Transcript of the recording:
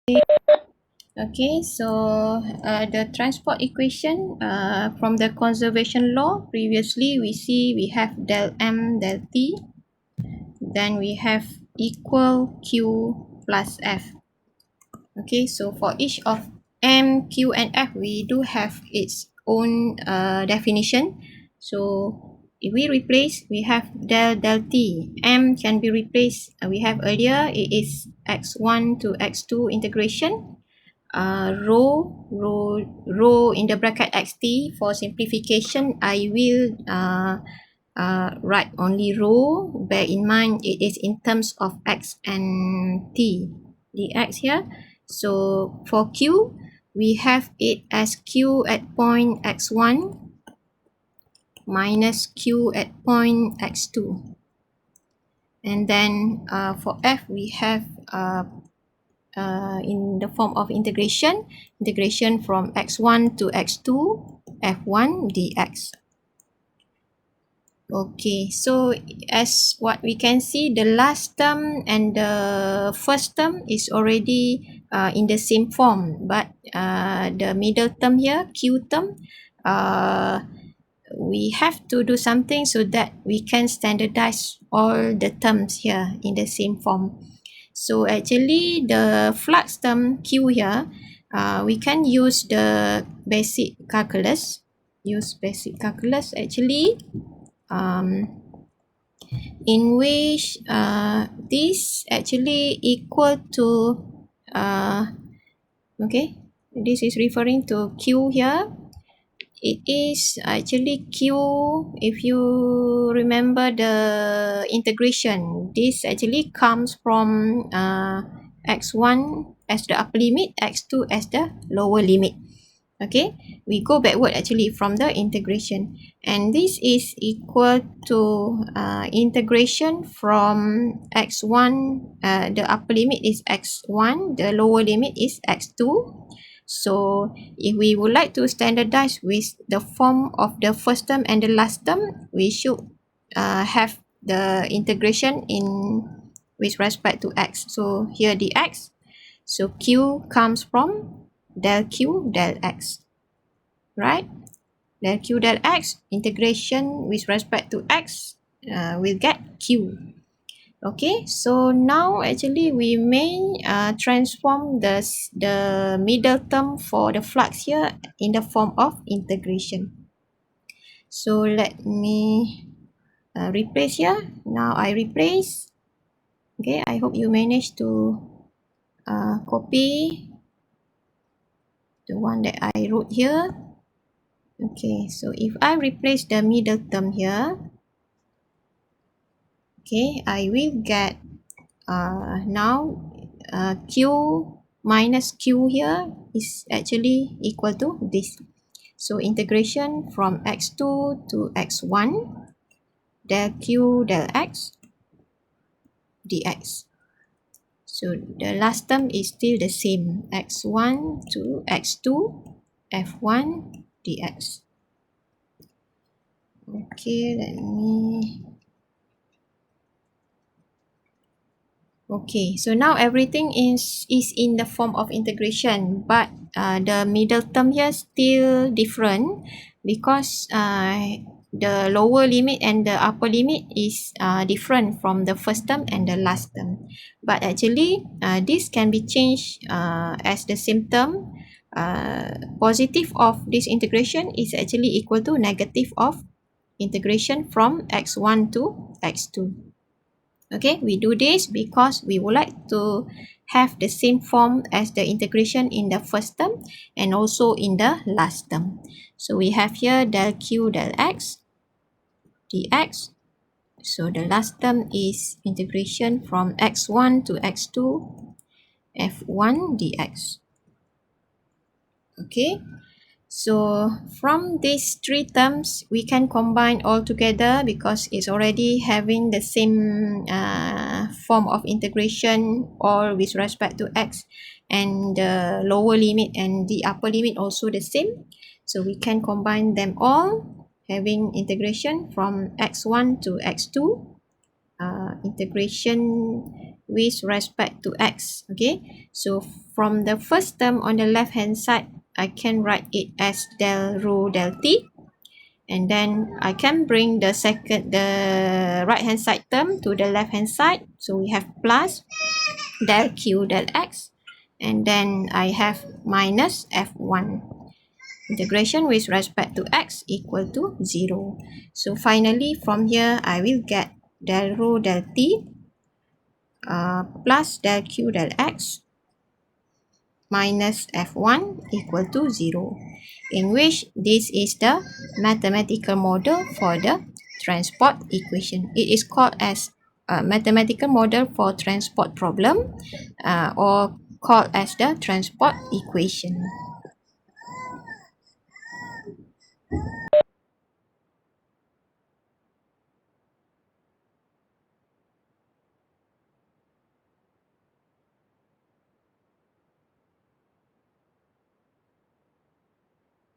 Okay, so the transport equation from the conservation law, previously we see we have del m del t, then we have equal q plus f. Okay, so for each of m, q and f, we do have its own definition. So if we replace, we have del t. M can be replaced, we have earlier, it is x1 to x2 integration. Rho in the bracket xt. For simplification, I will write only rho. Bear in mind it is in terms of x and t dx here. So for q, we have it as q at point x1 minus q at point x2. And then for f, we have in the form of integration from x1 to x2 f1 dx. Okay, so as what we can see, the last term and the first term is already in the same form, but the middle term here, q term, we have to do something so that we can standardize all the terms here in the same form. So actually the flux term q here, we can use the basic calculus. Actually, in which this actually equal to okay, this is referring to q here. It is actually q, if you remember the integration, this actually comes from x1 as the upper limit, x2 as the lower limit. Okay, we go backward actually from the integration, and this is equal to integration from x1, the upper limit is x1, the lower limit is x2. So if we would like to standardize with the form of the first term and the last term, we should have the integration in with respect to x. So here dx, so q comes from del q del x, right? Del q del x, integration with respect to x, we'll get q. Okay, so now actually we may transform the middle term for the flux here in the form of integration. So let me replace here. Now I replace. Okay, I hope you managed to copy the one that I wrote here. Okay, so if I replace the middle term here, okay, I will get now q minus q here is actually equal to this. So integration from x2 to x1 del q del x dx. So the last term is still the same, x1 to x2 f1 dx. Okay, let me... Okay, so now everything is in the form of integration, but the middle term here still different because the lower limit and the upper limit is different from the first term and the last term. But actually, this can be changed as the same term. Positive of this integration is actually equal to negative of integration from x1 to x2. Okay, we do this because we would like to have the same form as the integration in the first term and also in the last term. So we have here del q del x dx. So the last term is integration from x1 to x2 f1 dx. Okay. So from these three terms, we can combine all together because it's already having the same form of integration all with respect to x, and the lower limit and the upper limit also the same. So we can combine them all, having integration from x1 to x2, integration with respect to x. Okay, so from the first term on the left hand side, I can write it as del rho del t, and then I can bring the right hand side term to the left hand side, so we have plus del q del x, and then I have minus f1. Integration with respect to x equal to 0. So finally from here I will get del rho del t plus del q del x minus f1 equal to 0, in which this is the mathematical model for the transport equation. It is called as a mathematical model for transport problem, or called as the transport equation.